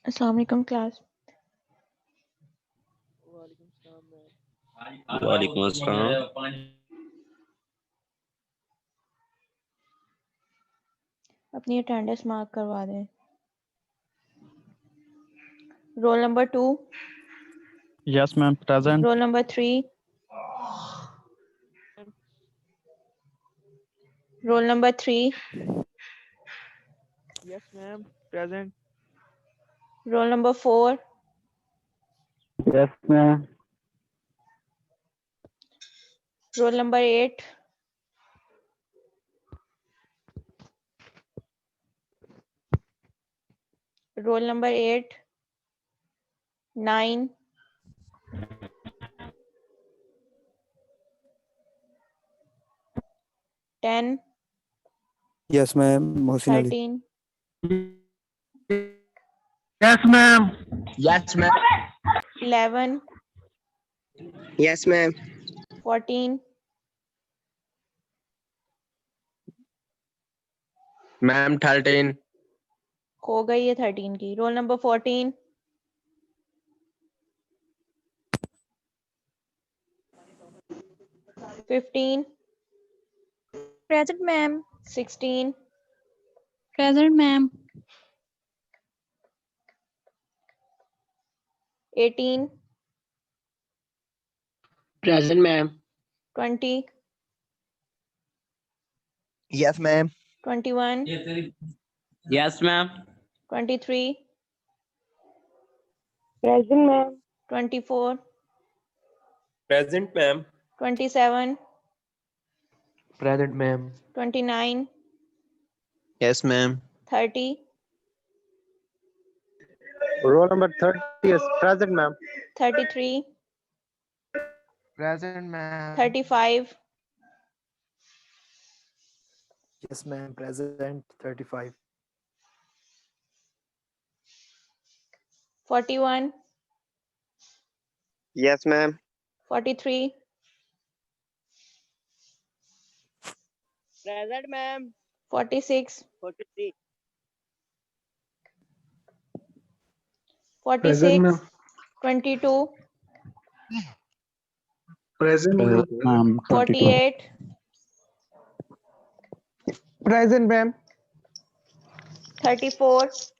अस्सलाम वालेकुम क्लास। वालेकुम अस्सलाम। अपनी अटेंडेंस मार्क करवा दें। Roll number 2, Yes, ma'am. Present. Roll number 3, roll number 3, Yes, ma'am. Present. Roll number 4, Yes, ma'am. Roll number 8, roll number 8, 9, 10, Yes, ma'am. Mohsin Ali. 13, Yes, ma'am. Yes, ma'am. 11, Yes, ma'am. 14, Ma'am, 13. हो गई है 13 की। Roll number 14, 15, Present, ma'am. 16, Present, ma'am. 18, Present, ma'am. 20, Yes, ma'am. 21, Yes, ma'am. 23, Present, ma'am. 24, Present, ma'am. 27, Present, ma'am. 29, Yes, ma'am. 30, Roll number 30 is present, ma'am. 33, Present, ma'am. 35, Yes, ma'am. Present. 35. 41, Yes, ma'am. 43, Present, ma'am. 46, 43. 46, 22, Present, ma'am. 22. 48, Present, ma'am. 34,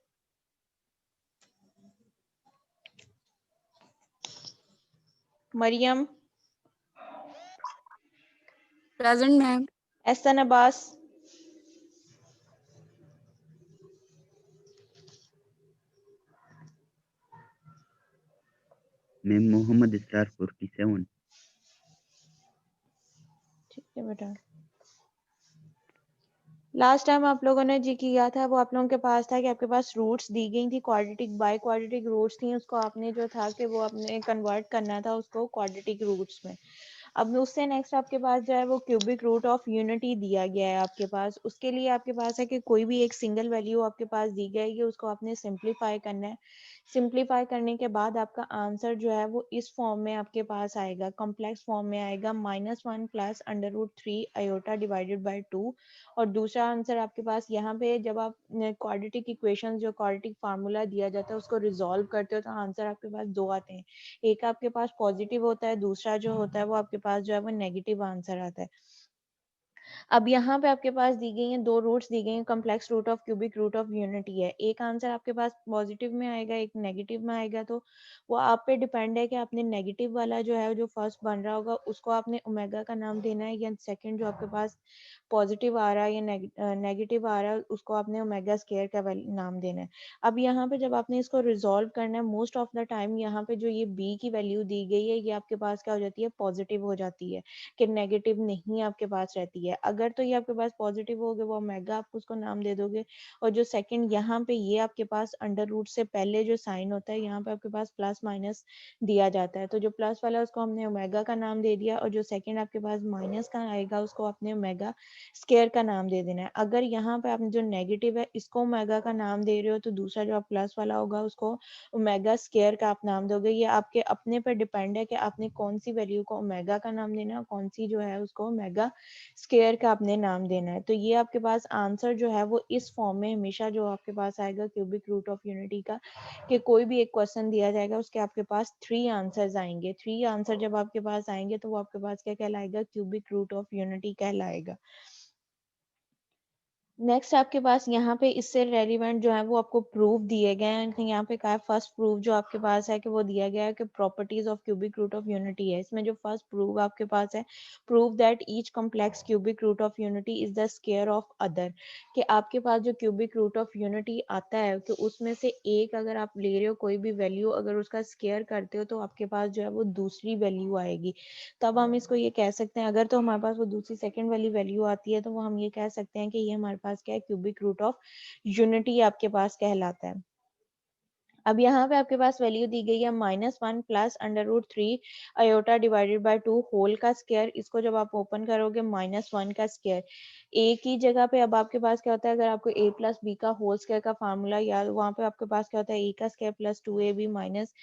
Maryam, Present, ma'am. Ehsan Abbas, ma'am Mohammad Israr 47। ठीक है बेटा। Last time आप लोगों ने जी किया था वो आप लोगों के पास था कि आपके पास रूट्स दी गई थी, क्वाड्रेटिक बाय क्वाड्रेटिक रूट्स थी, उसको आपने जो था कि वो आपने कन्वर्ट करना था उसको क्वाड्रेटिक रूट्स में। अब उससे नेक्स्ट आपके पास जो है वो क्यूबिक रूट ऑफ यूनिटी दिया गया है आपके पास। उसके लिए आपके पास है कि कोई भी एक सिंगल वैल्यू आपके पास दी गई है, उसको आपने सिंप्लीफाई करना है। सिंप्लीफाई करने के बाद आपका आंसर जो है वो इस फॉर्म में आपके पास आएगा, कॉम्प्लेक्स फॉर्म में आएगा, -1 plus under root 3 iota divided by 2। और दूसरा आंसर आपके पास यहाँ पे जब आप क्वाड्रेटिक इक्वेशन जो क्वाड्रेटिक फार्मूला दिया जाता है उसको रिजॉल्व करते हो तो आंसर आपके पास दो आते हैं, एक आपके पास पॉजिटिव होता है, दूसरा जो होता है वो आपके पास जो है वो नेगेटिव आंसर आता है। अब यहाँ पे आपके पास दी गई हैं दो रूट्स दी गई हैं, complex root of cubic root of unity है। एक आंसर आपके पास पॉजिटिव में आएगा, एक नेगेटिव में आएगा, तो वो आप पे डिपेंड है कि आपने नेगेटिव वाला जो है जो फर्स्ट बन रहा होगा उसको आपने ओमेगा का नाम देना है, या सेकंड जो आपके पास पॉजिटिव आ रहा है या नेगेटिव आ रहा है उसको आपने ओमेगा स्क्वायर का नाम देना है। अब यहाँ पे जब आपने इसको रिजॉल्व करना है, मोस्ट ऑफ द टाइम यहाँ पे जो ये बी की वैल्यू दी गई है ये आपके पास क्या हो जाती है, पॉजिटिव हो जाती है, कि नेगेटिव नहीं आपके पास रहती है। अगर तो ये आपके पास पॉजिटिव हो गया वो ओमेगा आप उसको नाम दे दोगे, और जो सेकंड यहाँ पे ये आपके पास अंडर रूट से पहले जो साइन होता है यहाँ पे आपके पास प्लस माइनस दिया जाता है, तो जो प्लस वाला उसको हमने ओमेगा का नाम दे दिया, और जो सेकंड आपके पास माइनस का आएगा उसको आपने ओमेगा स्क्वायर का नाम दे देना है। अगर यहाँ पे आपने जो नेगेटिव है इसको ओमेगा का नाम दे रहे हो तो दूसरा जो आप प्लस वाला होगा उसको ओमेगा स्क्वायर का आप नाम दोगे। ये आपके अपने पर डिपेंड है कि आपने कौन सी वैल्यू को ओमेगा का नाम देना है, कौन सी जो है उसको ओमेगा स्क्वायर स्क्वायर का आपने नाम देना है। तो ये आपके पास आंसर जो है वो इस फॉर्म में हमेशा जो आपके पास आएगा क्यूबिक रूट ऑफ यूनिटी का, कि कोई भी एक क्वेश्चन दिया जाएगा उसके आपके पास 3 आंसर्स आएंगे। 3 आंसर जब आपके पास आएंगे तो वो आपके पास क्या कहलाएगा, क्यूबिक रूट ऑफ यूनिटी कहलाएगा। नेक्स्ट आपके पास यहाँ पे इससे रेलिवेंट जो है वो आपको प्रूफ दिए गए हैं। यहाँ पे कहा है फर्स्ट प्रूफ जो आपके पास है कि वो दिया गया है कि properties of cubic root of unity है। इसमें जो फर्स्ट प्रूफ आपके पास है, prove that each complex cubic root of unity is the square of other, कि आपके पास जो क्यूबिक रूट ऑफ यूनिटी आता है तो उसमें से एक अगर आप ले रहे हो कोई भी वैल्यू, अगर उसका स्क्वायर करते हो तो आपके पास जो है वो दूसरी वैल्यू आएगी। तब हम इसको ये कह सकते हैं, अगर तो हमारे पास वो दूसरी सेकंड वाली वैल्यू आती है तो वो हम ये कह सकते हैं कि ये हमारे पास क्या है, क्यूबिक रूट ऑफ यूनिटी आपके पास कहलाता है। अब यहाँ पे आपके पास वैल्यू दी गई है -1 plus √3 iota divided by 2 whole का स्क्वायर। इसको जब आप ओपन करोगे -1 का स्क्वायर, ए की जगह पे अब आपके पास क्या होता है, अगर आपको a प्लस बी का होल स्क्वायर का फार्मूला याद, वहाँ पे आपके पास क्या होता है, a का स्क्वायर प्लस 2ab माइनस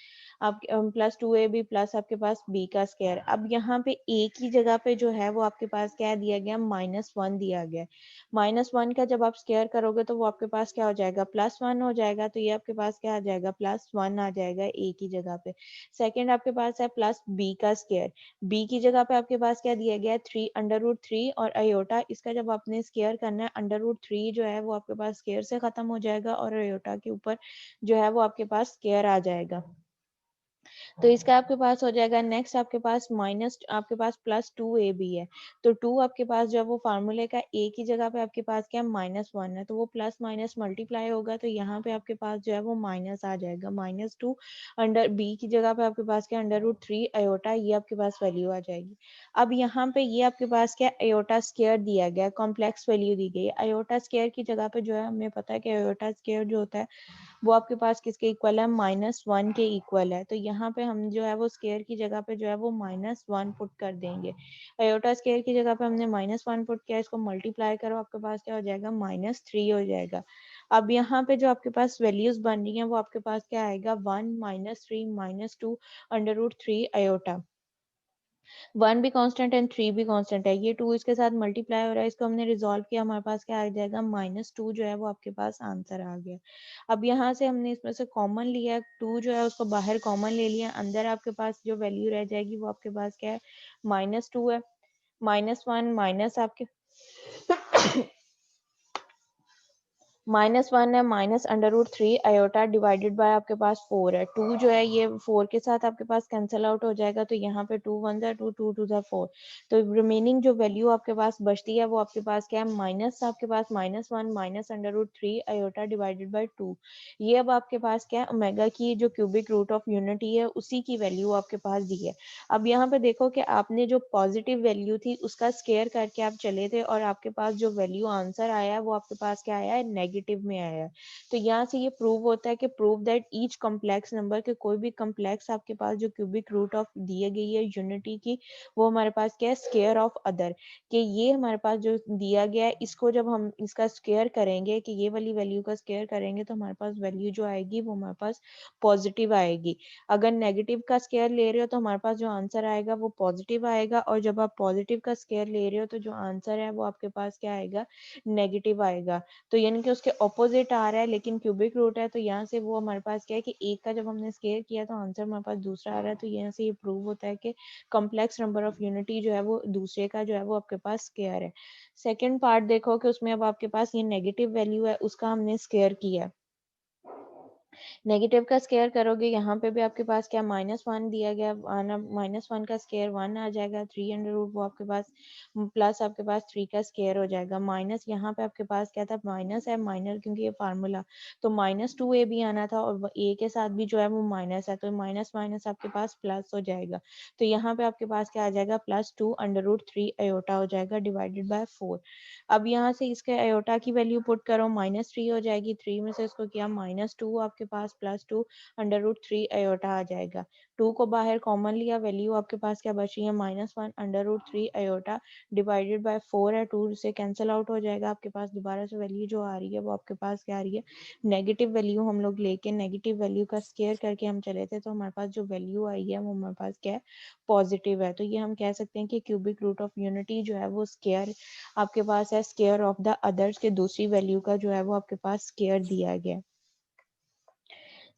आप प्लस 2ab प्लस आपके पास b का स्क्वायर। अब यहाँ पे a की जगह पे जो है वो आपके पास क्या दिया गया, -1 दिया गया। -1 का जब आप स्क्वायर करोगे तो वो आपके पास क्या हो जाएगा, +1 हो जाएगा। तो ये आपके पास क्या आ जाएगा, +1 आ जाएगा a की जगह पे। सेकंड आपके पास है प्लस b का स्क्वायर, b की जगह पे आपके पास क्या दिया गया है, 3 √3 और अयोटा। इसका जब आपने स्क्वायर करना है, √3 जो है वो आपके पास स्क्वायर से खत्म हो जाएगा और अयोटा के ऊपर जो है वो आपके पास स्क्वायर आ जाएगा। तो इसका आपके पास हो जाएगा। नेक्स्ट आपके पास माइनस आपके पास +2ab है, तो 2 आपके पास जब वो फार्मूले का a की जगह पे आपके पास क्या -1 है, तो वो प्लस माइनस मल्टीप्लाई होगा, तो यहाँ पे आपके पास जो है वो माइनस आ जाएगा। -2 अंडर b की जगह पे आपके पास क्या √3 अयोटा, ये आपके पास वैल्यू आ जाएगी। अब यहाँ पे ये आपके पास क्या अयोटा स्क्वायर दिया गया, कॉम्प्लेक्स वैल्यू दी गई है। अयोटा स्क्वायर की जगह पे जो है हमें पता है कि अयोटा स्क्वायर जो होता है वो आपके पास किसके इक्वल है, -1 के इक्वल है। तो यहाँ पे हम जो है वो स्क्वायर की जगह पे जो है वो -1 पुट कर देंगे। अयोटा स्क्वायर की जगह पे हमने -1 पुट किया, इसको मल्टीप्लाई करो, आपके पास क्या हो जाएगा, -3 हो जाएगा। अब यहाँ पे जो आपके पास वैल्यूज बन रही हैं वो आपके पास क्या आएगा, 1 -3 -2 √3 अयोटा। 1 भी कांस्टेंट एंड 3 भी कांस्टेंट है, ये 2 इसके साथ मल्टीप्लाई हो रहा है, इसको हमने रिजॉल्व किया, हमारे पास क्या आ जाएगा, -2 जो है वो आपके पास आंसर आ गया। अब यहाँ से हमने इसमें से कॉमन लिया, 2 जो है उसको बाहर कॉमन ले लिया, अंदर आपके पास जो वैल्यू रह जाएगी वो आपके पास क्या है, -2 है। -1 माइनस आपके -1 है माइनस √3 अयोटा डिवाइडेड बाय आपके पास 4 है। 2 जो है ये 4 के साथ आपके पास कैंसिल आउट हो जाएगा, तो यहाँ पे 2 1 2 2 2 4। तो रिमेनिंग जो वैल्यू आपके पास बचती है वो आपके पास क्या है, माइनस आपके पास -1 माइनस √3 अयोटा डिवाइडेड बाय 2। ये अब आपके पास क्या है, ओमेगा की जो क्यूबिक रूट ऑफ यूनिटी है उसी की वैल्यू आपके पास दी है। अब यहाँ पे देखो कि आपने जो पॉजिटिव वैल्यू थी उसका स्क्वायर करके आप चले थे और आपके पास जो वैल्यू आंसर आया है वो आपके पास क्या आया है, नेगेटिव में आया है। तो यहाँ से ये प्रूव होता है कि prove that each complex number के कोई भी कॉम्प्लेक्स आपके पास जो क्यूबिक रूट ऑफ दिए गई है यूनिटी की, वो हमारे पास क्या है, स्क्वायर ऑफ अदर, कि ये हमारे पास जो दिया गया है इसको जब हम इसका स्क्वायर करेंगे, कि ये वाली वैल्यू का स्क्वायर करेंगे तो हमारे पास वैल्यू जो आएगी वो हमारे पास पॉजिटिव आएगी। अगर नेगेटिव का स्क्वायर ले रहे हो तो हमारे पास जो आंसर आएगा वो पॉजिटिव आएगा, और जब आप पॉजिटिव का स्क्वायर ले रहे हो तो जो आंसर है वो आपके पास क्या आएगा, नेगेटिव आएगा। तो यानी कि उसके ऑपोजिट आ रहा है लेकिन क्यूबिक रूट है, तो यहाँ से वो हमारे पास क्या है कि एक का जब हमने स्क्वायर किया तो आंसर हमारे पास दूसरा आ रहा है। तो यहाँ से ये प्रूव होता है कि कॉम्प्लेक्स नंबर ऑफ यूनिटी जो है वो दूसरे का जो है वो आपके पास स्क्वायर है। सेकेंड पार्ट देखो कि उसमें अब आपके पास ये नेगेटिव वैल्यू है उसका हमने स्क्वायर किया है। नेगेटिव का स्क्वायर करोगे, यहाँ पे भी आपके पास क्या -1 दिया गया, -1 का स्क्वायर 1 आ जाएगा, 3 अंडर रूट वो आपके पास प्लस आपके पास 3 का स्क्वायर हो जाएगा, माइनस यहाँ पे आपके पास क्या था, माइनस है, माइनर क्योंकि ये फार्मूला, तो -2a भी आना था और a के साथ भी जो है वो माइनस है, तो माइनस माइनस आपके पास प्लस हो जाएगा। तो यहाँ पे आपके पास क्या आ जाएगा, +2 अंडर रूट 3 अयोटा हो जाएगा डिवाइडेड बाय 4। अब यहाँ से इसके अयोटा की वैल्यू पुट करो, -3 हो जाएगी, 3 में से इसको किया -2 आपके पास +2 √ 3 आयोटा आ जाएगा। 2 को बाहर कॉमन लिया, वैल्यू आपके पास क्या बची है -1 √3 आयोटा डिवाइडेड बाय 4 है, 2 से कैंसिल आउट हो जाएगा। आपके पास दोबारा से वैल्यू जो आ रही है वो आपके पास क्या आ रही है, नेगेटिव वैल्यू हम लोग लेके नेगेटिव वैल्यू का स्केयर करके हम चले थे, तो हमारे पास जो वैल्यू आई है वो हमारे पास क्या है, पॉजिटिव है। तो ये हम कह सकते हैं कि क्यूबिक रूट ऑफ यूनिटी जो है वो स्केयर आपके पास है, स्केयर ऑफ द अदर्स के दूसरी वैल्यू का जो है वो आपके पास स्केयर दिया गया।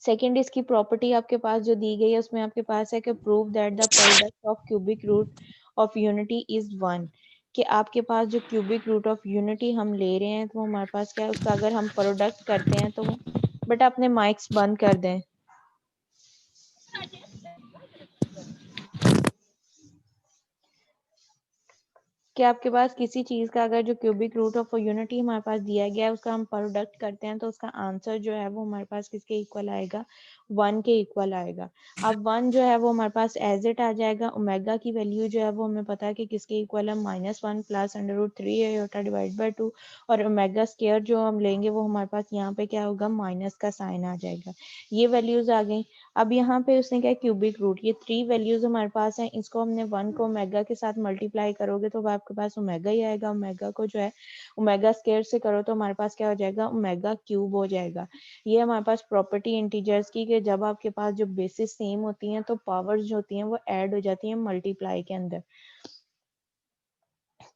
सेकेंड इसकी प्रॉपर्टी आपके पास जो दी गई है उसमें आपके पास है कि prove that the product of cubic root of unity is 1, कि आपके पास जो क्यूबिक रूट ऑफ यूनिटी हम ले रहे हैं तो वो हमारे पास क्या है, उसका अगर हम प्रोडक्ट करते हैं तो बट अपने माइक्स बंद कर दें। कि आपके पास किसी चीज का अगर जो क्यूबिक रूट ऑफ यूनिटी हमारे पास दिया गया है उसका हम प्रोडक्ट करते हैं तो उसका आंसर जो है वो हमारे पास किसके इक्वल आएगा, 1 के इक्वल आएगा। अब 1 जो है वो हमारे पास एज इट आ जाएगा। ओमेगा की वैल्यू जो है वो हमें पता है कि किसके इक्वल है, -1 + √3 आयोटा डिवाइड बाय 2, और ओमेगा स्क्वायर जो हम लेंगे वो हमारे पास यहाँ पे क्या होगा, माइनस का साइन आ जाएगा। ये वैल्यूज आ गई। अब यहाँ पे उसने क्या, क्यूबिक रूट, ये 3 वैल्यूज हमारे पास हैं, इसको हमने 1 को ओमेगा के साथ मल्टीप्लाई करोगे तो आपके पास ओमेगा ही आएगा। ओमेगा को जो है ओमेगा स्क्वायर से करो तो हमारे पास क्या हो जाएगा, ओमेगा क्यूब हो जाएगा। ये हमारे पास प्रॉपर्टी इंटीजर्स की, कि जब आपके पास जो बेसिस सेम होती हैं तो पावर्स जो होती हैं वो ऐड हो जाती हैं मल्टीप्लाई के अंदर।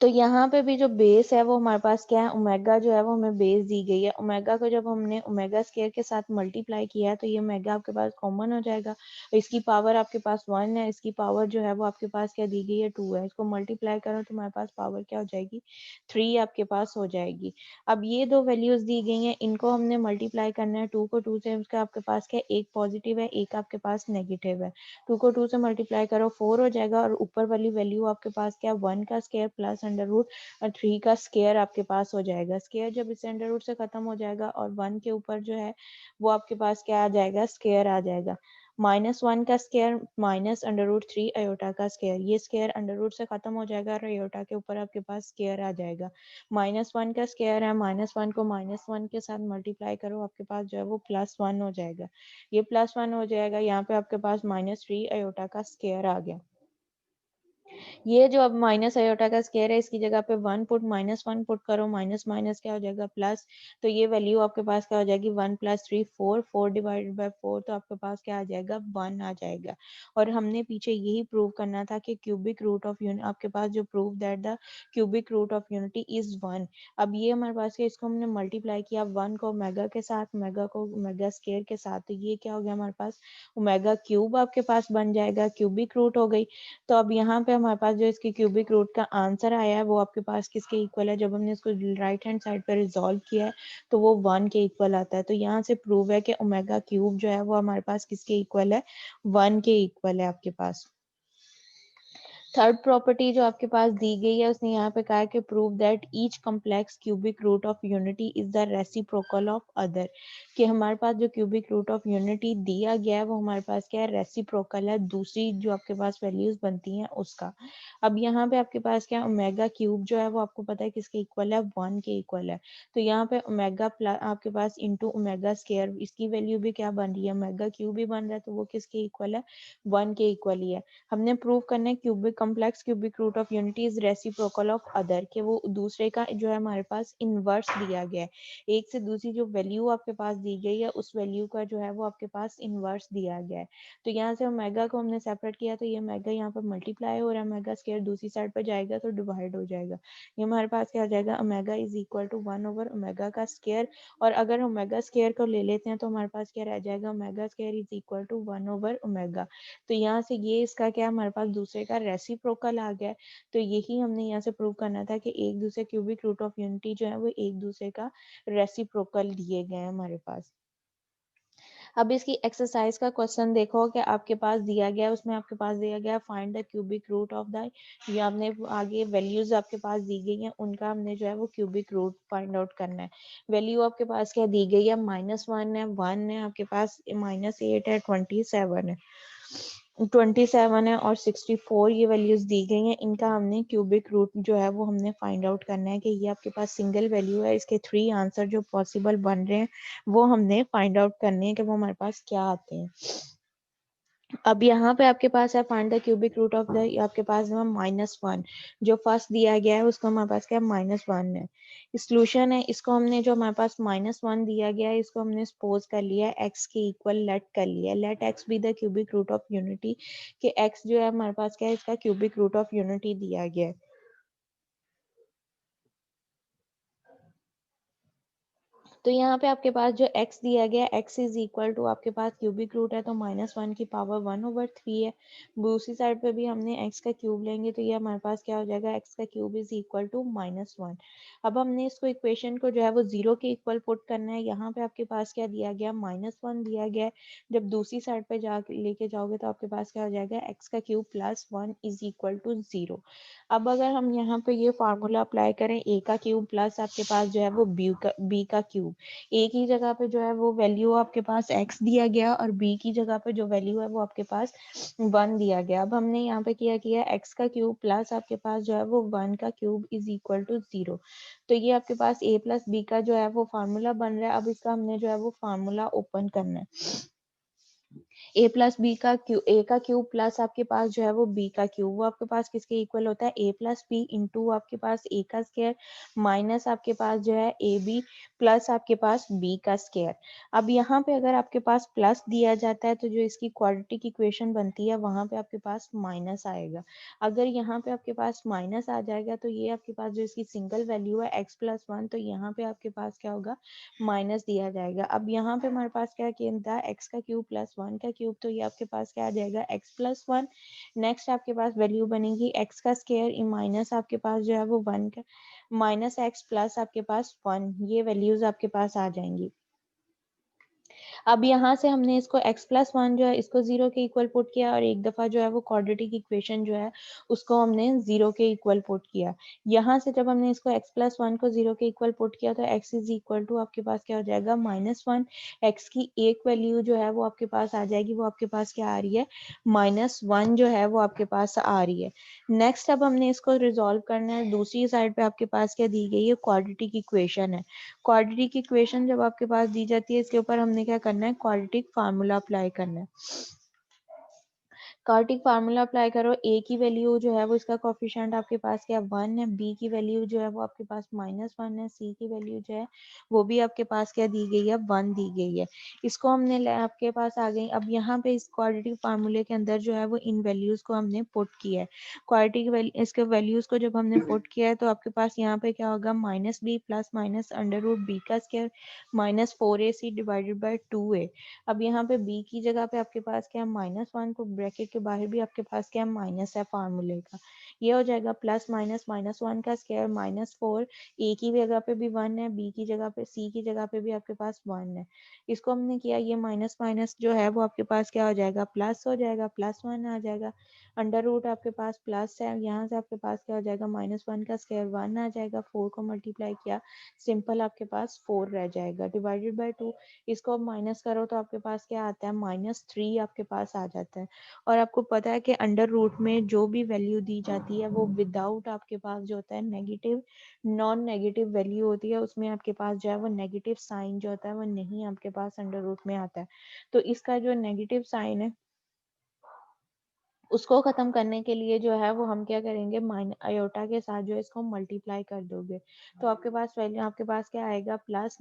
तो यहाँ पे भी जो बेस है वो हमारे पास क्या है, ओमेगा जो है वो हमें बेस दी गई है। ओमेगा को जब हमने ओमेगा स्क्वायर के साथ मल्टीप्लाई किया है तो ये ओमेगा आपके पास कॉमन हो जाएगा। इसकी पावर आपके पास 1 है, इसकी पावर जो है वो आपके पास क्या दी गई है, 2 है। इसको मल्टीप्लाई करो तो हमारे पास पावर क्या हो जाएगी, 3 आपके पास हो जाएगी। अब ये दो वैल्यूज दी गई हैं, इनको हमने मल्टीप्लाई करना है। 2 को 2 से, उसका आपके पास क्या, एक पॉजिटिव है एक आपके पास नेगेटिव है। 2 को 2 से मल्टीप्लाई करो 4 हो जाएगा, और ऊपर वाली वैल्यू आपके पास क्या, 1 का स्क्वायर प्लस √3 का स्क्वायर आपके पास हो जाएगा। स्क्वायर जब इसे अंडर रूट से खत्म हो जाएगा और 1 के ऊपर जो है वो आपके पास क्या आ जाएगा, स्क्वायर आ जाएगा। -1 का स्क्वायर माइनस √3 आयोटा का स्क्वायर, ये स्क्वायर अंडर रूट से खत्म हो जाएगा और आयोटा के ऊपर आपके पास स्क्वायर आ जाएगा। -1 का स्क्वायर है, -1 को -1 के साथ मल्टीप्लाई करो, आपके पास जो है वो +1 हो जाएगा। ये +1 हो जाएगा, यहाँ पे आपके पास -3 आयोटा का स्क्वायर आ गया। ये जो अब माइनस आयोटा का स्क्वायर है इसकी जगह पे 1 पुट, -1 पुट करो, माइनस माइनस क्या हो जाएगा, प्लस। तो ये वैल्यू आपके पास क्या हो जाएगी, 1 + 3 4, 4 डिवाइडेड बाय 4, तो आपके पास क्या आ जाएगा, 1 आ जाएगा। और हमने पीछे यही प्रूव करना था कि क्यूबिक रूट ऑफ यूनिट, आपके पास जो prove that the cubic root of unity is 1। अब ये हमारे पास है, इसको हमने मल्टीप्लाई किया 1 को ओमेगा के साथ, ओमेगा को ओमेगा स्क्वायर के साथ, तो ये क्या हो गया हमारे पास, ओमेगा क्यूब आपके पास बन जाएगा, क्यूबिक रूट हो गई। तो अब यहाँ पे हमारे पास जो इसकी क्यूबिक रूट का आंसर आया है वो आपके पास किसके इक्वल है, जब हमने इसको राइट हैंड साइड पर रिजॉल्व किया है तो वो 1 के इक्वल आता है। तो यहाँ से प्रूव है कि ओमेगा क्यूब जो है वो हमारे पास किसके इक्वल है, 1 के इक्वल है आपके पास। थर्ड प्रॉपर्टी जो आपके पास दी गई है उसने यहाँ पे कहा है कि prove that each complex cubic root of unity is the reciprocal of other, कि हमारे पास जो क्यूबिक रूट ऑफ यूनिटी दिया गया है वो हमारे पास क्या है, रेसिप्रोकल है, दूसरी जो आपके पास वैल्यूज बनती हैं उसका। अब यहाँ पे आपके पास क्या, ओमेगा क्यूब जो है वो आपको पता है किसके इक्वल है, 1 के इक्वल है। तो यहाँ पे ओमेगा प्लस आपके पास इंटू ओमेगा स्क्वायर, इसकी वैल्यू भी क्या बन रही है, ओमेगा क्यूब भी बन रहा है, तो वो किसके इक्वल है, 1 के इक्वल ही है। हमने प्रूव करना है cubic complex cubic root of unity is reciprocal of other, के वो दूसरे का जो है हमारे पास इनवर्स दिया गया है, एक से दूसरी जो वैल्यू आपके पास दी गई है उस वैल्यू का जो है वो आपके पास इनवर्स दिया गया है। तो यहाँ से ओमेगा को हमने सेपरेट किया तो ये ओमेगा यहाँ पर मल्टीप्लाई हो रहा है, ओमेगा स्क्वायर दूसरी साइड पर जाएगा तो डिवाइड हो जाएगा। ये हमारे पास क्या आ जाएगा, omega is equal to 1 over omega का स्क्वायर, और अगर ओमेगा स्क्वायर को ले लेते हैं तो हमारे पास क्या रह जाएगा, omega square is equal to 1 over omega. तो यहाँ से ये इसका क्या हमारे पास दूसरे का रेसिप्रोकल आ गया है। तो यही हमने यहाँ से प्रूव करना था कि एक दूसरे क्यूबिक रूट ऑफ यूनिटी जो है वो एक दूसरे का रेसिप्रोकल दिए गए हैं हमारे पास। अब इसकी एक्सरसाइज का क्वेश्चन देखो कि आपके पास दिया गया है, उसमें आपके पास दिया गया find the cubic root of the, ये आपने आगे वैल्यूज आपके पास दी गई हैं उनका हमने जो है वो क्यूबिक रूट फाइंड आउट करना है। वैल्यू आपके पास क्या दी गई है, -1 है, 1 है आपके पास, -8 है, 27 है। 27 है और 64 ये वैल्यूज दी गई हैं। इनका हमने क्यूबिक रूट जो है वो हमने फाइंड आउट करना है कि ये आपके पास सिंगल वैल्यू है, इसके 3 आंसर जो पॉसिबल बन रहे हैं वो हमने फाइंड आउट करने हैं कि वो हमारे पास क्या आते हैं। अब यहाँ पे आपके पास है find the cubic root of the, आपके पास है -1 जो फर्स्ट दिया गया है उसको हमारे पास क्या -1 है। सोल्यूशन है, इसको हमने जो हमारे पास -1 दिया गया है इसको हमने सपोज कर लिया है x के इक्वल लेट कर लिया है। Let x be the cubic root of unity कि x जो है हमारे पास क्या है, इसका क्यूबिक रूट ऑफ यूनिटी दिया गया है। तो यहाँ पे आपके पास जो x दिया गया है x इज इक्वल टू आपके पास क्यूबिक रूट है तो -1 की पावर 1/3 है। दूसरी साइड पे भी हमने x का क्यूब लेंगे तो ये हमारे पास क्या हो जाएगा, x का क्यूब इज इक्वल टू -1। अब हमने इसको इक्वेशन को जो है वो 0 के इक्वल पुट करना है। यहाँ पे आपके पास क्या दिया गया, -1 दिया गया है। जब दूसरी साइड पे जा लेके जाओगे तो आपके पास क्या हो जाएगा, x का cube plus 1 is equal to 0। अब अगर हम यहाँ पे ये फार्मूला अप्लाई करें, a का क्यूब प्लस आपके पास जो है वो b का क्यूब, a की जगह पे जो है वो वैल्यू आपके पास x दिया गया और b की जगह पे जो वैल्यू है वो आपके पास 1 दिया गया। अब हमने यहाँ पे क्या किया, x का क्यूब प्लस आपके पास जो है वो 1 का क्यूब इज इक्वल टू 0। तो ये आपके पास a प्लस b का जो है वो फार्मूला बन रहा है। अब इसका हमने जो है वो फार्मूला ओपन करना है। a प्लस बी का क्यू, a का क्यूब प्लस आपके पास जो है वो b का क्यूब, वो आपके पास किसके इक्वल होता है, a प्लस बी इंटू आपके पास a का स्क्वायर माइनस आपके पास जो है ए बी प्लस आपके पास b का स्क्वायर। अब यहाँ पे अगर आपके पास प्लस दिया जाता है तो जो इसकी क्वाड्रेटिक इक्वेशन बनती है वहां पे आपके पास माइनस आएगा। अगर यहाँ पे आपके पास माइनस आ जाएगा तो ये आपके पास जो इसकी सिंगल वैल्यू है x प्लस 1 तो यहाँ पे आपके पास क्या होगा, माइनस दिया जाएगा। अब यहाँ पे हमारे पास क्या किया था, x का क्यूब प्लस 1 का क्यूब, तो ये आपके पास क्या आ जाएगा, x प्लस 1। नेक्स्ट आपके पास वैल्यू बनेगी x का स्क्वायर माइनस आपके पास जो है वो 1 का माइनस x प्लस आपके पास 1, ये वैल्यूज आपके पास आ जाएंगी। अब यहाँ से हमने इसको x प्लस 1 जो है इसको 0 के इक्वल पुट किया और एक दफा जो है वो क्वाड्रेटिक इक्वेशन जो है उसको हमने 0 के इक्वल पुट किया। यहाँ से जब हमने इसको x प्लस 1 को 0 के इक्वल पुट किया तो x इज इक्वल टू आपके पास क्या हो जाएगा, -1। x की एक वैल्यू जो है वो आपके पास आ जाएगी, वो आपके पास क्या आ रही है, -1 जो है वो आपके पास आ रही है। नेक्स्ट अब हमने इसको रिजोल्व करना है। दूसरी साइड पे आपके पास क्या दी गई है, क्वाड्रेटिक इक्वेशन है। क्वाड्रेटिक इक्वेशन जब आपके पास दी जाती है इसके ऊपर हमने क्या करना है, क्वाड्रेटिक फार्मूला अप्लाई करना है। क्वाड्रेटिक फार्मूला अप्लाई करो, a की वैल्यू जो है वो इसका कोफिशिएंट आपके पास क्या 1 है, b की वैल्यू जो है वो आपके पास -1 है, c की वैल्यू जो है वो भी आपके पास क्या दी गई है, 1 दी गई है। इसको हमने आपके पास आ गई। अब यहाँ पे इस क्वाड्रेटिक फार्मूले के अंदर जो है वो इन वैल्यूज को हमने पुट किया है। क्वाड्रेटिक इसके वैल्यूज को जब हमने पुट किया है तो आपके पास यहाँ पे क्या होगा, -b plus minus under root b का square -4ac divided by 2a। अब यहाँ पे b की जगह पे आपके पास क्या है, -1 को ब्रैकेट के बाहर भी आपके पास क्या है, माइनस है फार्मूले का। ये हो जाएगा प्लस माइनस -1 का स्क्वायर -4, a की जगह पे भी 1 है, b की जगह पे, c की जगह पे भी आपके पास 1 है। इसको हमने किया, ये माइनस माइनस जो है वो आपके पास क्या हो जाएगा, प्लस हो जाएगा, +1 आ जाएगा। अंडर रूट आपके पास प्लस है, यहाँ से आपके पास क्या हो जाएगा, -1 का स्क्वायर 1 आ जाएगा। 4 को मल्टीप्लाई किया, सिंपल आपके पास 4 रह जाएगा डिवाइडेड बाई 2। इसको अब माइनस करो तो आपके पास क्या आता है, -3 आपके पास आ जाता है। और आपको पता है कि अंडर रूट में जो भी वैल्यू दी जाती है वो विदाउट आपके पास जो होता है नेगेटिव, नॉन नेगेटिव वैल्यू होती है, उसमें आपके पास जो है वो नेगेटिव साइन जो होता है वो नहीं आपके पास अंडर रूट में आता है। तो इसका जो नेगेटिव साइन है उसको खत्म करने के लिए जो है वो हम क्या करेंगे, आयोटा के साथ जो है इसको मल्टीप्लाई कर दोगे तो आपके पास वैल्यू आपके पास क्या आएगा, प्लस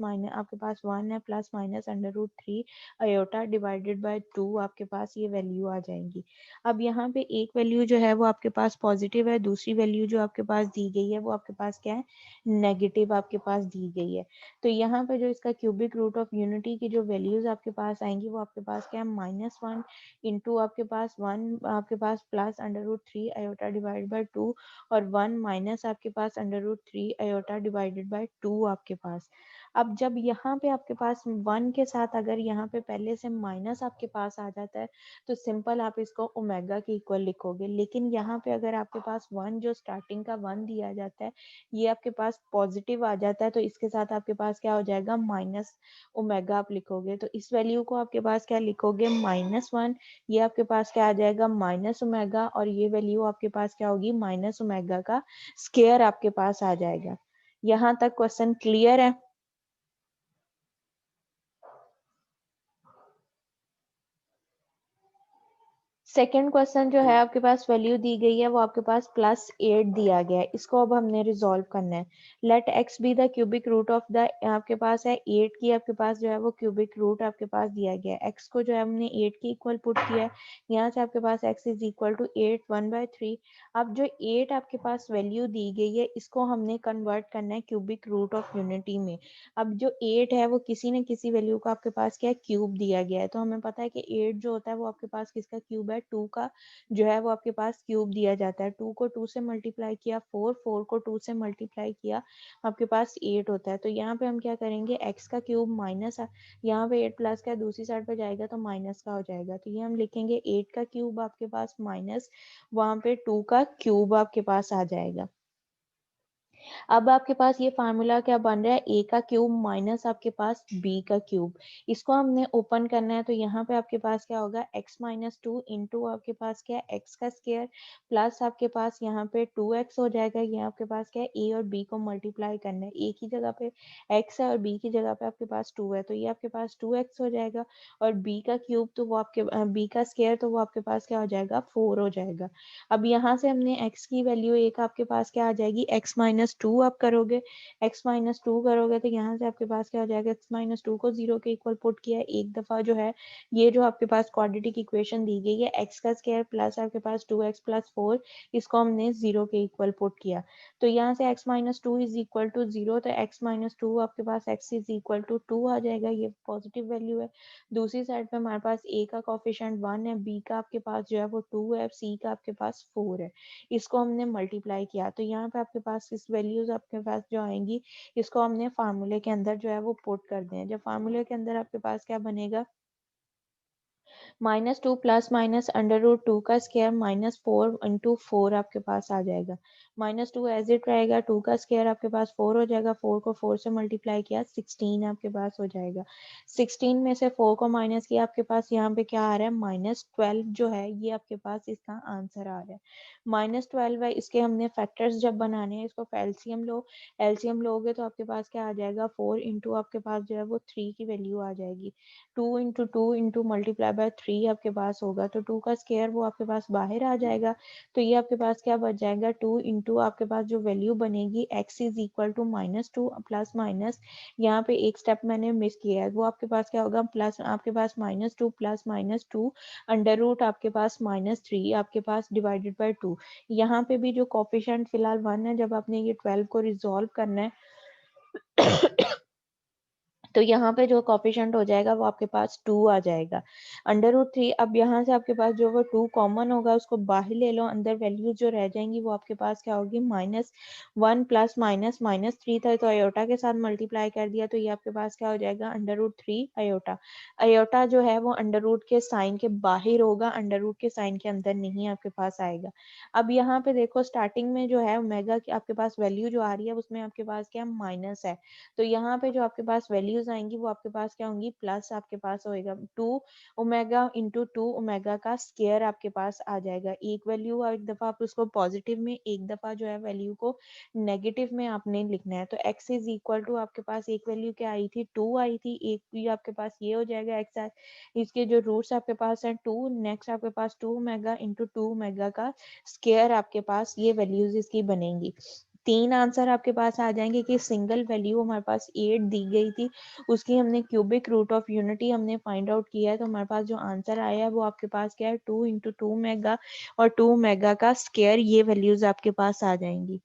माइनस आपके पास 1 है, plus minus under root 3 iota divided by 2 आपके पास ये वैल्यू आ जाएंगी। अब यहाँ पे एक वैल्यू जो है वो आपके पास पॉजिटिव है, दूसरी वैल्यू जो आपके पास दी गई है वो आपके पास क्या है, नेगेटिव आपके पास दी गई है। तो यहाँ पे जो इसका क्यूबिक रूट ऑफ यूनिटी की जो वैल्यूज आपके पास आएंगी वो आपके पास क्या है, -1 इंटू आपके पास 1 आपके पास plus under root 3 iota divide by 2 और 1 माइनस आपके पास under root 3 iota divided by 2 आपके पास। अब जब यहाँ पे आपके पास 1 के साथ अगर यहाँ पे पहले से माइनस आपके पास आ जाता है तो सिंपल आप इसको ओमेगा के इक्वल लिखोगे, लेकिन यहाँ पे अगर आपके पास 1 जो स्टार्टिंग का 1 दिया जाता है ये आपके पास पॉजिटिव आ जाता है तो इसके साथ आपके पास क्या हो जाएगा माइनस ओमेगा आप लिखोगे। तो इस वैल्यू को आपके पास क्या लिखोगे -1, ये आपके पास क्या आ जाएगा माइनस ओमेगा, और ये वैल्यू आपके पास क्या होगी माइनस ओमेगा का स्क्वायर आपके पास आ जाएगा। यहाँ तक क्वेश्चन क्लियर है? सेकेंड क्वेश्चन जो है आपके पास वैल्यू दी गई है वो आपके पास +8 दिया गया है, इसको अब हमने रिजॉल्व करना है। Let x be the cubic root of the, आपके पास है 8 की आपके पास जो है वो क्यूबिक रूट आपके पास दिया गया है। x को जो है हमने 8 के इक्वल पुट किया है, यहाँ से आपके पास x इज इक्वल टू 8 1/3। अब जो 8 आपके पास वैल्यू दी गई है इसको हमने कन्वर्ट करना है क्यूबिक रूट ऑफ यूनिटी में। अब जो 8 है वो किसी न किसी वैल्यू का आपके पास क्या है क्यूब दिया गया है, तो हमें पता है कि 8 जो होता है वो आपके पास किसका क्यूब है 2 का जो है वो आपके पास क्यूब दिया जाता है। 2 को 2 से मल्टीप्लाई किया 4 को 2 से मल्टीप्लाई किया आपके पास 8 होता है। तो यहाँ पे हम क्या करेंगे x का क्यूब माइनस, यहाँ पे 8 प्लस का दूसरी साइड पे जाएगा तो माइनस का हो जाएगा, तो ये हम लिखेंगे 8 का क्यूब आपके पास माइनस वहां पे 2 का क्यूब आपके पास आ जाएगा। अब आपके पास ये फार्मूला क्या बन रहा है a का क्यूब माइनस आपके पास b का क्यूब, इसको हमने ओपन करना है तो यहाँ पे आपके पास क्या होगा x माइनस 2 इंटू आपके पास क्या है x का स्क्वायर प्लस आपके पास यहाँ पे 2x हो जाएगा। ये आपके पास क्या है a और b को मल्टीप्लाई करना है, a की जगह पे x है और b की जगह पे आपके पास 2 है तो ये आपके पास 2x हो जाएगा, और b का क्यूब तो वो आपके b का स्क्वायर तो वो आपके पास क्या हो जाएगा 4 हो जाएगा। अब यहाँ से हमने x की वैल्यू एक आपके पास क्या आ जाएगी x माइनस 2 आप करोगे, x माइनस 2 करोगे तो यहाँ से आपके पास क्या हो जाएगा x माइनस 2 को 0 के इक्वल पुट किया है एक दफा जो है ये जो आपके पास क्वाड्रेटिक इक्वेशन दी गई है x का स्क्वायर प्लस आपके पास 2x प्लस 4, इसको हमने 0 के इक्वल पुट किया तो यहाँ से x minus 2 is equal to 0, तो x माइनस 2 आपके पास x इज इक्वल टू 2 आ जाएगा, ये पॉजिटिव वैल्यू है। दूसरी साइड पे हमारे पास a का कोफिशिएंट 1 है, b का आपके पास जो है वो 2 है, c का आपके पास 4 है, इसको हमने मल्टीप्लाई किया तो यहाँ पे आपके पास इस वैल्यूज आपके पास जो आएंगी इसको हमने फार्मूले के अंदर जो है वो पुट कर दें। जब फार्मूले के अंदर आपके पास क्या बनेगा -2 प्लस माइनस √2 का स्क्वायर -4 इंटू 4 आपके पास आ जाएगा, -2 एज इट रहेगा, 2 का स्क्वायर आपके पास 4 हो जाएगा, 4 को 4 से मल्टीप्लाई किया 16 आपके पास हो जाएगा। 16 में से 4 को माइनस किया आपके पास यहाँ पे क्या आ रहा है -12 जो है ये आपके पास इसका आंसर आ रहा है। -12 है, इसके हमने फैक्टर्स जब बनाने हैं इसको एलसीएम लो, एलसीएम लोगे तो आपके पास क्या आ जाएगा 4 इंटू आपके पास जो है वो 3 की वैल्यू आ जाएगी, 2 इंटू 2 इंटू मल्टीप्लाई बाय 3 आपके पास होगा तो 2 का स्क्वायर वो आपके पास बाहर आ जाएगा, तो ये आपके पास क्या बच जाएगा 2 इंटू आपके पास जो वैल्यू बनेगी x is equal to -2 plus minus, यहाँ पे एक स्टेप मैंने मिस किया है वो आपके पास क्या होगा प्लस आपके पास -2 प्लस -2 अंडर रूट आपके पास -3 आपके पास डिवाइडेड बाय 2। यहाँ पे भी जो कोफिशिएंट फिलहाल 1 है, जब आपने ये 12 को रिजॉल्व करना है तो यहाँ पे जो कोफिशिएंट हो जाएगा वो आपके पास 2 आ जाएगा √3। अब यहाँ से आपके पास जो वो 2 कॉमन होगा उसको बाहर ले लो, अंदर वैल्यू जो रह जाएंगी वो आपके पास क्या होगी -1 प्लस -3 था तो अयोटा के साथ मल्टीप्लाई कर दिया तो ये आपके पास क्या हो जाएगा √3 अयोटा। अयोटा जो है वो अंडर के साइन के बाहर होगा, अंडर के साइन के अंदर नहीं आपके पास आएगा। अब यहाँ पे देखो स्टार्टिंग में जो है ओमेगा की आपके पास वैल्यू जो आ रही है उसमें आपके पास क्या माइनस है, तो यहाँ पे जो आपके पास वैल्यूज आएंगी वो आपके पास क्या होंगी प्लस आपके पास होएगा 2 ओमेगा इंटू 2 ओमेगा का स्क्वायर आपके पास आ जाएगा। एक वैल्यू एक दफा आप उसको पॉजिटिव में, एक दफा जो है वैल्यू को नेगेटिव में आपने लिखना है, तो x इज इक्वल टू आपके पास एक वैल्यू क्या आई थी 2 आई थी, एक भी आपके पास ये हो जाएगा x, इसके जो रूट्स आपके पास है 2, नेक्स्ट आपके पास 2 ओमेगा इंटू 2 ओमेगा का स्क्वायर आपके पास ये वैल्यूज इसकी बनेंगी। 3 आंसर आपके पास आ जाएंगे कि सिंगल वैल्यू हमारे पास 8 दी गई थी उसकी हमने क्यूबिक रूट ऑफ यूनिटी हमने फाइंड आउट किया है, तो हमारे पास जो आंसर आया है वो आपके पास क्या है 2 इंटू 2 मेगा और 2 मेगा का स्क्वायर, ये वैल्यूज आपके पास आ जाएंगी।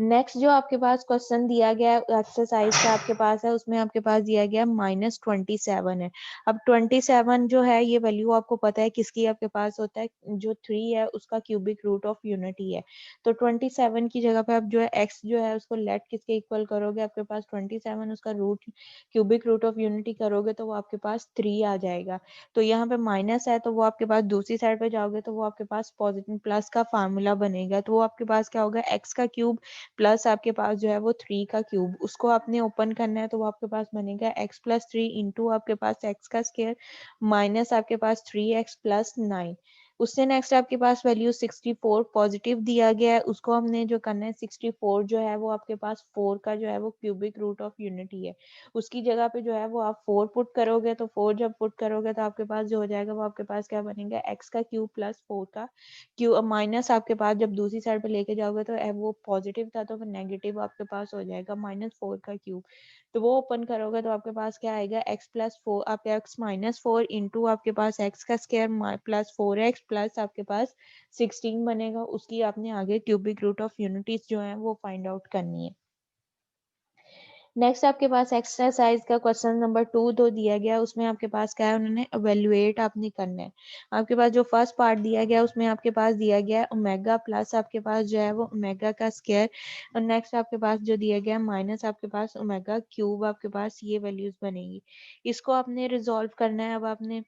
नेक्स्ट जो आपके पास क्वेश्चन दिया गया है एक्सरसाइज का आपके पास है, उसमें आपके पास दिया गया -27 है। अब 27 जो है ये वैल्यू आपको पता है किसकी आपके पास होता है, जो 3 है उसका क्यूबिक रूट ऑफ यूनिटी है। तो 27 की जगह पे आप जो है x जो है उसको लेट किसके इक्वल करोगे, आपके पास 27 उसका root cubic root of unity करोगे तो वो आपके पास 3 आ जाएगा। तो यहाँ पे माइनस है तो वो आपके पास दूसरी साइड पे जाओगे तो वो आपके पास पॉजिटिव प्लस का फार्मूला बनेगा, तो वो आपके पास क्या होगा, x का क्यूब प्लस आपके पास जो है वो 3 का क्यूब, उसको आपने ओपन करना है तो वो आपके पास बनेगा x+3 इंटू आपके पास x का स्क्वायर माइनस आपके पास 3x+9। उससे नेक्स्ट आपके पास वैल्यू 64 पॉजिटिव दिया गया है, उसको हमने जो करना है 64 जो है वो आपके पास 4 का जो है वो क्यूबिक रूट ऑफ यूनिटी है, उसकी जगह पे जो है वो आप 4 पुट करोगे, तो 4 जब पुट करोगे तो आपके पास जो हो जाएगा वो आपके पास क्या बनेगा, x का क्यूब प्लस 4 का क्यू माइनस आपके पास जब दूसरी साइड पे लेके जाओगे तो वो पॉजिटिव था तो फिर नेगेटिव आपके पास हो जाएगा -4 का क्यूब। तो वो ओपन करोगे तो आपके पास क्या आएगा, x+4 आपके x-4 इंटू आपके पास x का स्क्वायर प्लस 4x प्लस आपके पास 16 बनेगा, उसकी आपने आगे क्यूबिक रूट ऑफ यूनिटीज जो है वो फाइंड आउट करनी है। नेक्स्ट आपके पास एक्सरसाइज का क्वेश्चन नंबर 2 दो दिया गया, उसमें आपके पास क्या है, उन्होंने एवेल्युएट आपने करना है। आपके पास जो फर्स्ट पार्ट दिया गया उसमें आपके पास दिया गया है ओमेगा प्लस आपके पास जो है वो ओमेगा का स्क्वायर, और नेक्स्ट आपके पास जो दिया गया है माइनस आपके पास ओमेगा क्यूब, आपके पास ये वैल्यूज बनेगी। इसको आपने रिजॉल्व करना है। अब आपने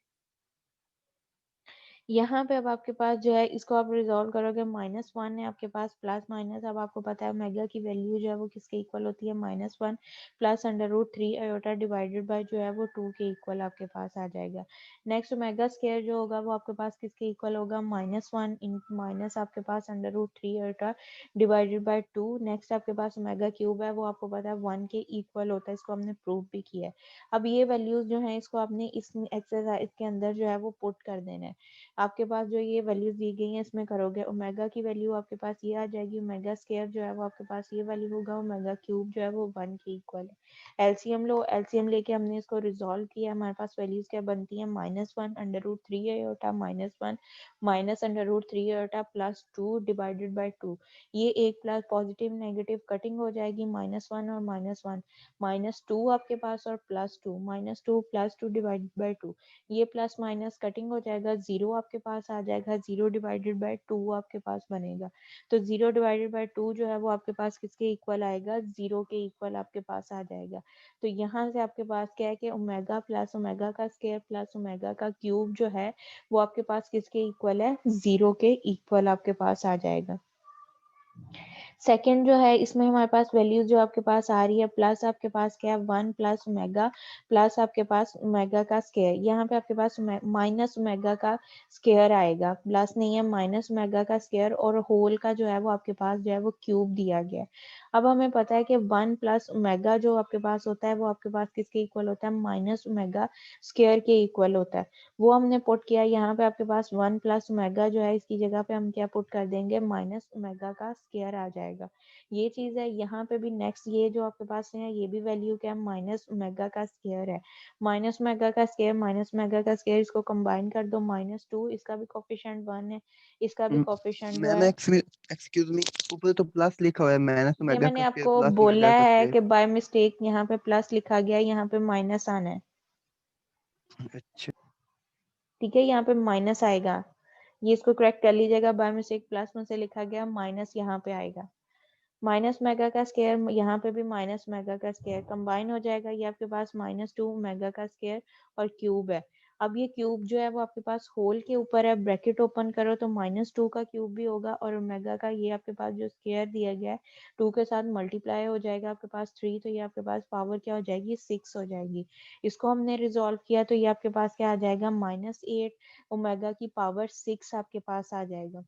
यहाँ पे अब आपके पास जो है इसको आप रिजॉल्व करोगे, -1 है आपके पास प्लस माइनस, अब आपको पता है ओमेगा की वैल्यू जो है वो किसके इक्वल होती है, -1 प्लस √3 आयोटा डिवाइडेड बाय जो है वो 2 के इक्वल आपके पास आ जाएगा। नेक्स्ट ओमेगा स्क्वायर जो होगा वो आपके पास किसके इक्वल होगा, -1 इन माइनस आपके पास √3 आयोटा डिवाइडेड बाय 2। नेक्स्ट आपके पास ओमेगा क्यूब है वो आपको पता है 1 के इक्वल होता है, इसको हमने प्रूव भी किया है। अब ये वैल्यूज जो है इसको आपने इस एक्सरसाइज के अंदर जो है वो पुट कर देना है। आपके पास जो ये वैल्यूज दी गई हैं इसमें करोगे, ओमेगा की वैल्यू आपके पास ये आ जाएगी, ओमेगा स्क्वायर जो है वो आपके पास ये वैल्यू होगा, ओमेगा क्यूब जो है वो 1 के इक्वल है। एलसीएम लो, एलसीएम लेके हमने इसको रिजॉल्व किया, हमारे पास वैल्यूज क्या बनती है, -1 √3 iota -1 minus √3 iota plus 2 divided by 2। ये एक प्लस पॉजिटिव नेगेटिव कटिंग हो जाएगी, -1 और -1 -2 आपके पास और +2 -2 +2 डिवाइडेड बाय 2। ये प्लस माइनस कटिंग हो जाएगा, 0 आपके पास आ जाएगा, 0 डिवाइडेड बाय 2 आपके पास बनेगा। तो 0 डिवाइडेड बाय 2 जो है वो आपके पास किसके इक्वल आएगा, 0 के इक्वल आपके पास आ जाएगा। तो यहाँ से आपके पास क्या है कि ओमेगा प्लस ओमेगा का स्क्वायर प्लस ओमेगा का क्यूब जो है वो आपके पास किसके इक्वल है, 0 के इक्वल आपके पास आ जाएगा। सेकंड जो है इसमें हमारे पास वैल्यूज जो आपके पास आ रही है, प्लस आपके पास क्या है 1 प्लस ओमेगा प्लस आपके पास ओमेगा का स्क्वायर, यहाँ पे आपके पास माइनस ओमेगा का स्क्वायर आएगा, प्लस नहीं है माइनस ओमेगा का स्क्वायर, और होल का जो है वो आपके पास जो है वो क्यूब दिया गया है। अब हमें पता है कि 1 प्लस ओमेगा जो आपके पास होता है वो आपके पास किसके इक्वल होता है, माइनस ओमेगा स्क्वायर के इक्वल होता है। वो हमने पुट किया, यहाँ पे आपके पास 1 प्लस ओमेगा जो है इसकी जगह पे हम क्या पुट कर देंगे, माइनस ओमेगा का स्क्वायर आ जाएगा। ये चीज है, यहाँ पे भी नेक्स्ट ये जो आपके पास है ये भी वैल्यू क्या है, माइनस ओमेगा का स्क्वायर है, माइनस ओमेगा का स्क्वायर माइनस ओमेगा का स्क्वायर, इसको कंबाइन कर दो, -2, इसका भी कोफिशिएंट 1 है, इसका भी कोफिशिएंट जो मैम है, एक्सक्यूज मी, ऊपर तो प्लस लिखा हुआ है, माइनस ये ओमेगा मैंने का स्क्वायर आपको प्लस बोला ओमेगा का है स्क्वायर। कि बाय मिस्टेक यहाँ पे प्लस लिखा गया है, यहाँ पे माइनस आना है, अच्छा ठीक है, यहाँ पे माइनस आएगा, ये इसको करेक्ट कर लीजिएगा, बाय मिस्टेक प्लस में से लिखा गया, माइनस यहाँ पे आएगा, माइनस मेगा का स्क्वायर, यहाँ पे भी माइनस मेगा का स्क्वायर कंबाइन हो जाएगा, ये आपके पास -2 मेगा का स्क्वायर और क्यूब है। अब ये क्यूब जो है वो आपके पास होल के ऊपर है, ब्रैकेट ओपन करो तो -2 का क्यूब भी होगा, और ओमेगा का ये आपके पास जो स्क्वायर दिया गया है 2 के साथ मल्टीप्लाई हो जाएगा आपके पास 3, तो ये आपके पास पावर क्या हो जाएगी, 6 हो जाएगी। इसको हमने रिजॉल्व किया तो ये आपके पास क्या आ जाएगा, -8 ओमेगा की पावर 6 आपके पास आ जाएगा।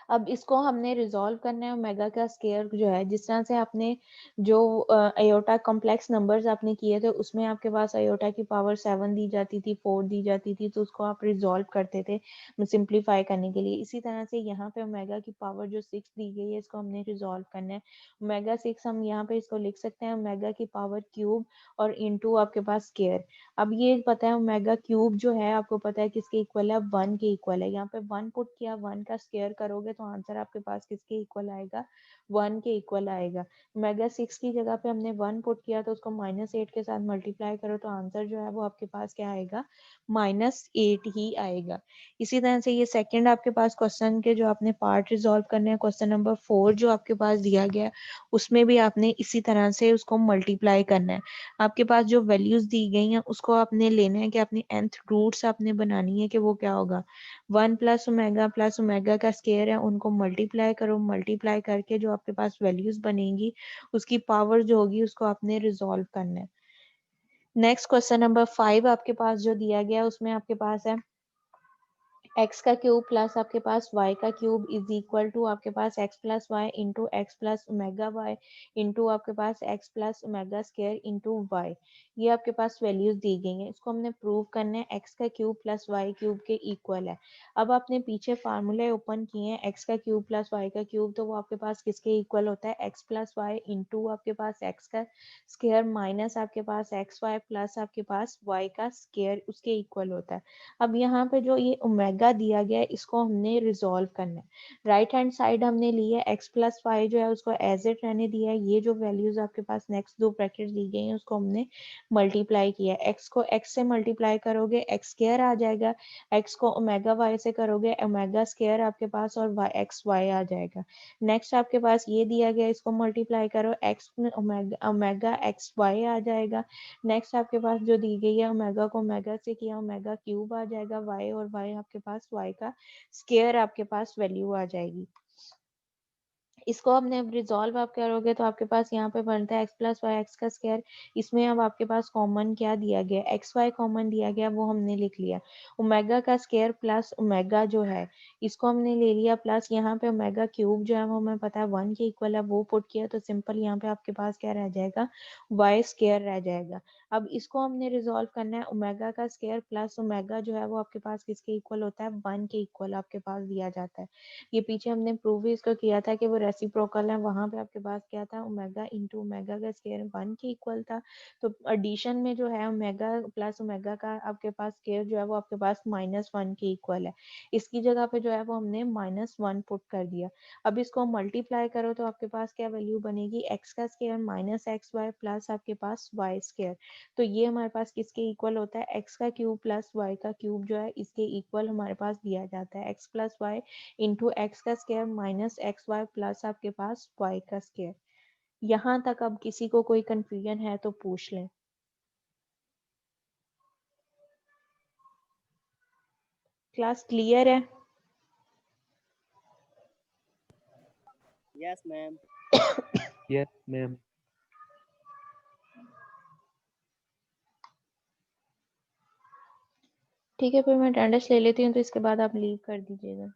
अब इसको हमने रिजॉल्व करना है, ओमेगा का स्क्वायर जो है, जिस तरह से आपने जो अयोटा कॉम्प्लेक्स नंबर्स आपने किए थे उसमें आपके पास अयोटा की पावर 7 दी जाती थी, 4 दी जाती थी, तो उसको आप रिजॉल्व करते थे सिंप्लीफाई करने के लिए। इसी तरह से यहाँ पे ओमेगा की पावर जो 6 दी गई है इसको हमने रिजॉल्व करना है। ओमेगा 6 हम यहाँ पे इसको लिख सकते हैं ओमेगा की पावर क्यूब और इंटू आपके पास स्क्वायर। अब ये पता है ओमेगा क्यूब जो है आपको पता है किसके इक्वल है, 1 के इक्वल है, यहाँ पे 1 पुट किया, 1 का स्क्वायर करोगे तो तो आंसर आपके पास किसके इक्वल आएगा, 1 के इक्वल आएगा। ओमेगा 6 की जगह पे हमने 1 पुट किया तो उसको -8 के साथ मल्टीप्लाई करो तो आंसर जो है वो आपके पास क्या आएगा, -8 ही आएगा। इसी तरह से ये सेकंड आपके पास क्वेश्चन के जो आपने पार्ट रिजॉल्व करने हैं, क्वेश्चन नंबर 4 जो आपके पास दिया गया है उसमें भी आपने इसी तरह से उसको मल्टीप्लाई करना है। आपके पास जो वैल्यूज दी गई हैं उसको आपने लेना है कि अपनी nth रूट्स आपने बनानी है कि वो क्या होगा, 1 प्लस ओमेगा का स्केयर है, उनको मल्टीप्लाई करो, मल्टीप्लाई करके जो आपके पास वैल्यूज बनेगी उसकी पावर जो होगी उसको आपने रिजॉल्व करना है। नेक्स्ट क्वेश्चन नंबर 5 आपके पास जो दिया गया है उसमें आपके पास है x का क्यूब प्लस आपके पास y का क्यूब इज इक्वल टू आपके पास x plus Y into x plus omega y into आपके पास x प्लस ओमेगा स्केयर इंटू वाई। ये आपके पास वैल्यूज दी गई हैं, इसको हमने प्रूव करना है x का क्यूब प्लस y क्यूब के इक्वल है। अब आपने पीछे फार्मूले ओपन किए हैं, x का क्यूब प्लस y का क्यूब तो वो आपके पास किसके इक्वल होता है, x प्लस वाई इंटू आपके पास x का स्केयर माइनस आपके पास एक्स वाई प्लस आपके पास y का स्केयर उसके इक्वल होता है। अब यहाँ पे जो ये ओमेगा दिया गया है इसको हमने रिजॉल्व करना है। राइट हैंड साइड हमने ली है, x प्लस वाई जो है उसको एज इट रहने दिया है। ये जो वैल्यूज आपके पास नेक्स्ट दो ब्रैकेट दी गई हैं उसको हमने मल्टीप्लाई किया है। x को x से मल्टीप्लाई करोगे x स्क्वायर आ जाएगा, x को ओमेगा y से करोगे ओमेगा स्क्वायर आपके पास और x y आ जाएगा। नेक्स्ट आपके पास ये दिया गया, इसको मल्टीप्लाई करो, x ओमेगा x y आ जाएगा। नेक्स्ट आपके पास जो दी गई है ओमेगा को ओमेगा से किया, ओमेगा क्यूब आ जाएगा, y और y आपके पास y का स्क्वायर आपके पास वैल्यू आ जाएगी। इसको आपने अब रिजॉल्व आप करोगे तो आपके पास यहाँ पे बनता है x प्लस वाई एक्स का स्क्वायर। इसमें अब आपके पास कॉमन क्या दिया गया, एक्स वाई कॉमन दिया गया, वो हमने लिख लिया। ओमेगा का स्क्वायर प्लस ओमेगा जो है इसको हमने ले लिया, प्लस यहाँ पे ओमेगा क्यूब जो है वो हमें पता है 1 के इक्वल है, वो पुट किया तो सिंपल यहाँ पे आपके पास क्या रह जाएगा, वाई स्क्वायर रह जाएगा। अब इसको हमने रिजॉल्व करना है, ओमेगा का स्क्वायर प्लस ओमेगा जो है वो आपके पास किसके इक्वल होता है, 1 के इक्वल आपके पास दिया जाता है। ये पीछे हमने प्रूव भी इसको किया था कि वो रेसिप्रोकल है, वहां पे आपके पास क्या था, ओमेगा इंटू ओमेगा का स्क्वायर 1 के इक्वल था। तो एडिशन में जो है ओमेगा प्लस ओमेगा का आपके पास स्क्वायर जो है वो आपके पास -1 के इक्वल है। इसकी जगह पे जो है वो हमने -1 पुट कर दिया। अब इसको मल्टीप्लाई करो तो आपके पास क्या वैल्यू बनेगी, x का square minus x Y plus आपके पास y स्क्वायर। तो ये हमारे पास किसके इक्वल होता है, x का क्यूब प्लस y का क्यूब जो है इसके इक्वल हमारे पास दिया जाता है, x plus Y into X का square minus x Y plus आपके पास वाई का स्क्वायर। यहाँ तक अब किसी को कोई कंफ्यूजन है तो पूछ लें। क्लास क्लियर है? Yes, ma'am. Yes, ma'am. ठीक है, फिर मैं अटेंडेंस ले लेती हूँ तो इसके बाद आप लीव कर दीजिएगा।